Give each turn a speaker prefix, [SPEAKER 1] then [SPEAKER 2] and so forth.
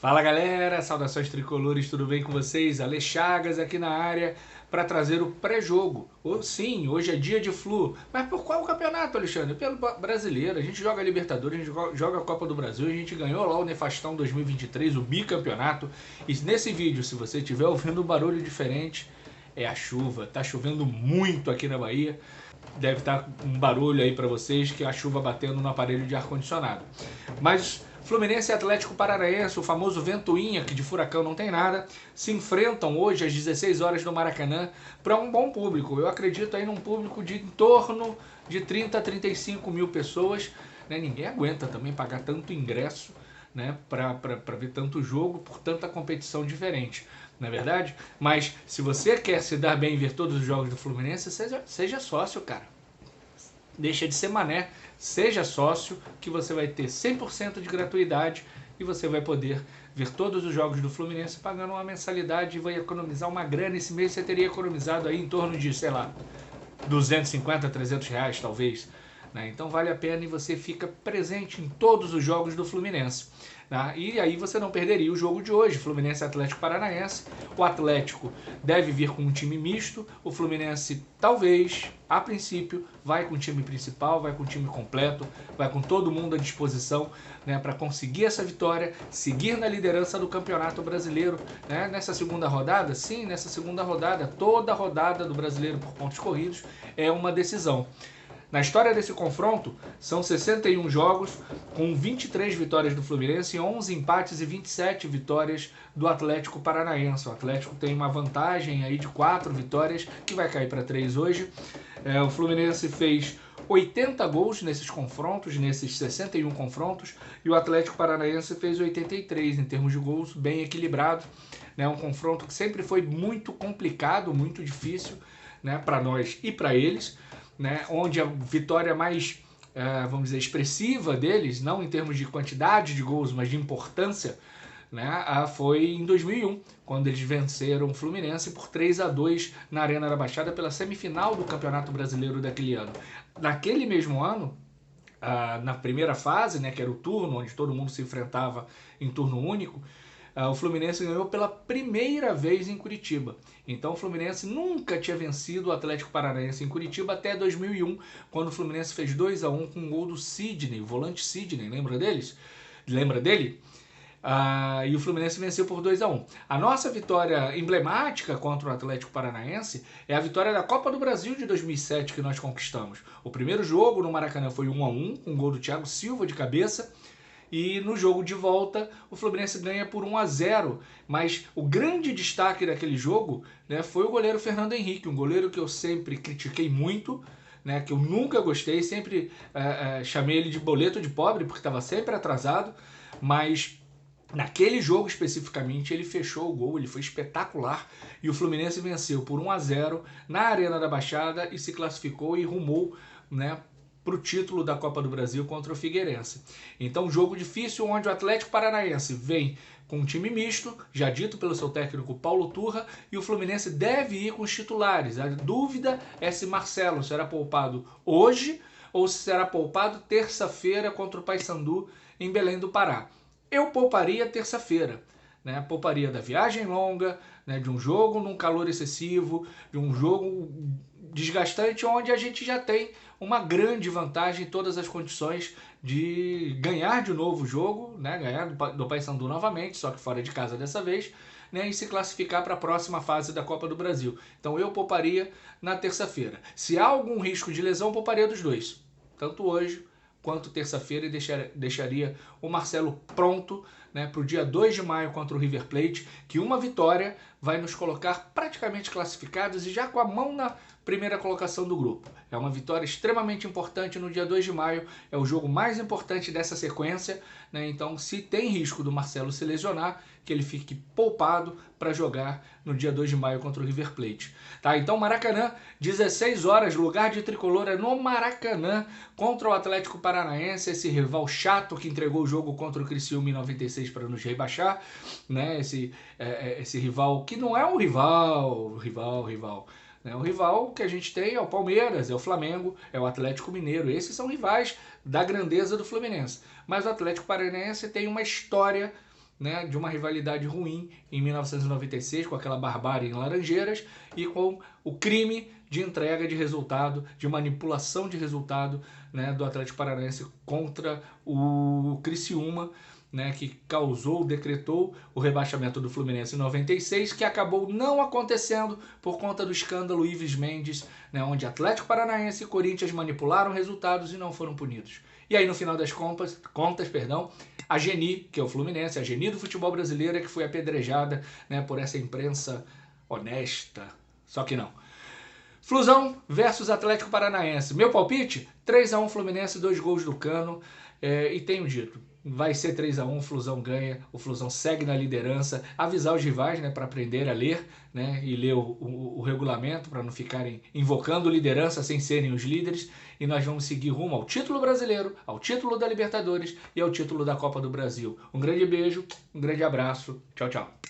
[SPEAKER 1] Fala galera, saudações tricolores, tudo bem com vocês? Ale Chagas aqui na área para trazer o pré-jogo. Sim, hoje é dia de Flu, mas por qual campeonato, Alexandre? Pelo brasileiro, a gente joga a Libertadores, a gente joga a Copa do Brasil, a gente ganhou lá o Nefastão 2023, o bicampeonato. E nesse vídeo, se você estiver ouvindo um barulho diferente, é a chuva. Tá chovendo muito aqui na Bahia. Deve estar um barulho aí para vocês, que é a chuva batendo no aparelho de ar-condicionado. Mas Fluminense e Atlético Paranaense, o famoso ventoinha, que de furacão não tem nada, se enfrentam hoje às 16 horas no Maracanã para um bom público. Eu acredito aí num público de em torno de 30 a 35 mil pessoas. Né? Ninguém aguenta também pagar tanto ingresso, né, para ver tanto jogo por tanta competição diferente, não é verdade? Mas se você quer se dar bem e ver todos os jogos do Fluminense, seja sócio, cara. Deixa de ser mané, seja sócio, que você vai ter 100% de gratuidade e você vai poder ver todos os jogos do Fluminense pagando uma mensalidade e vai economizar uma grana. Esse mês você teria economizado aí em torno de, sei lá, 250, 300 reais talvez. Né? Então vale a pena e você fica presente em todos os jogos do Fluminense. Né? E aí você não perderia o jogo de hoje, Fluminense e Atlético Paranaense. O Atlético deve vir com um time misto, o Fluminense talvez, a princípio, vai com o time principal, vai com o time completo, vai com todo mundo à disposição, né, para conseguir essa vitória, seguir na liderança do Campeonato Brasileiro. Né? Nessa segunda rodada, sim, nessa segunda rodada, toda rodada do Brasileiro por pontos corridos é uma decisão. Na história desse confronto, são 61 jogos, com 23 vitórias do Fluminense, 11 empates e 27 vitórias do Atlético Paranaense. O Atlético tem uma vantagem aí de 4 vitórias, que vai cair para 3 hoje. O Fluminense fez 80 gols nesses confrontos, nesses 61 confrontos, e o Atlético Paranaense fez 83 em termos de gols, bem equilibrado. Né? Um confronto que sempre foi muito complicado, muito difícil, né, para nós e para eles. Né, onde a vitória mais, vamos dizer, expressiva deles, não em termos de quantidade de gols, mas de importância, né, foi em 2001, quando eles venceram o Fluminense por 3-2 na Arena da Baixada pela semifinal do Campeonato Brasileiro daquele ano. Naquele mesmo ano, na primeira fase, né, que era o turno, onde todo mundo se enfrentava em turno único, o Fluminense ganhou pela primeira vez em Curitiba. Então o Fluminense nunca tinha vencido o Atlético Paranaense em Curitiba até 2001, quando o Fluminense fez 2-1 com um gol do Sidney, o volante Sidney, lembra deles? Lembra dele? E o Fluminense venceu por 2-1. A nossa vitória emblemática contra o Atlético Paranaense é a vitória da Copa do Brasil de 2007 que nós conquistamos. O primeiro jogo no Maracanã foi 1-1, com um gol do Thiago Silva de cabeça. E no jogo de volta, o Fluminense ganha por 1-0. Mas o grande destaque daquele jogo, né, foi o goleiro Fernando Henrique, um goleiro que eu sempre critiquei muito, né, que eu nunca gostei, sempre chamei ele de boleto de pobre, porque estava sempre atrasado, mas naquele jogo especificamente ele fechou o gol, ele foi espetacular e o Fluminense venceu por 1-0 na Arena da Baixada e se classificou e rumou, né, para o título da Copa do Brasil contra o Figueirense. Então, jogo difícil onde o Atlético Paranaense vem com um time misto, já dito pelo seu técnico Paulo Turra, e o Fluminense deve ir com os titulares. A dúvida é se Marcelo será poupado hoje ou se será poupado terça-feira contra o Paysandu em Belém do Pará. Eu pouparia terça-feira. Né, pouparia da viagem longa, né, de um jogo num calor excessivo, de um jogo desgastante, onde a gente já tem uma grande vantagem em todas as condições de ganhar de novo o jogo, né, ganhar do Paysandu novamente, só que fora de casa dessa vez, né, e se classificar para a próxima fase da Copa do Brasil. Então eu pouparia na terça-feira. Se há algum risco de lesão, pouparia dos dois, tanto hoje quanto terça-feira, e deixaria o Marcelo pronto, né, para o dia 2 de maio contra o River Plate, que uma vitória vai nos colocar praticamente classificados e já com a mão na primeira colocação do grupo. É uma vitória extremamente importante no dia 2 de maio, é o jogo mais importante dessa sequência, né? Então se tem risco do Marcelo se lesionar, que ele fique poupado para jogar no dia 2 de maio contra o River Plate. Tá? Então Maracanã, 16 horas, lugar de tricolor é no Maracanã, contra o Atlético Paranaense, esse rival chato que entregou o jogo contra o Criciúma em 96 para nos rebaixar, né? Esse rival que não é um rival. O rival que a gente tem é o Palmeiras, é o Flamengo, é o Atlético Mineiro. Esses são rivais da grandeza do Fluminense. Mas o Atlético Paranaense tem uma história né, de uma rivalidade ruim em 1996, com aquela barbárie em Laranjeiras, e com o crime de entrega de resultado, de manipulação de resultado, né, do Atlético Paranaense contra o Criciúma, né, que decretou o rebaixamento do Fluminense em 96, que acabou não acontecendo por conta do escândalo Ives Mendes, né, onde Atlético Paranaense e Corinthians manipularam resultados e não foram punidos. E aí, no final das contas, a Geni, que é o Fluminense, a Geni do futebol brasileiro, é que foi apedrejada, né, por essa imprensa honesta. Só que não. Flusão versus Atlético Paranaense. Meu palpite? 3-1 Fluminense, 2 gols do Cano. E tenho dito, vai ser 3-1, o Flusão ganha, o Flusão segue na liderança. Avisar os rivais, né, para aprender a ler, né, e ler o regulamento, para não ficarem invocando liderança sem serem os líderes. E nós vamos seguir rumo ao título brasileiro, ao título da Libertadores e ao título da Copa do Brasil. Um grande beijo, um grande abraço. Tchau, tchau.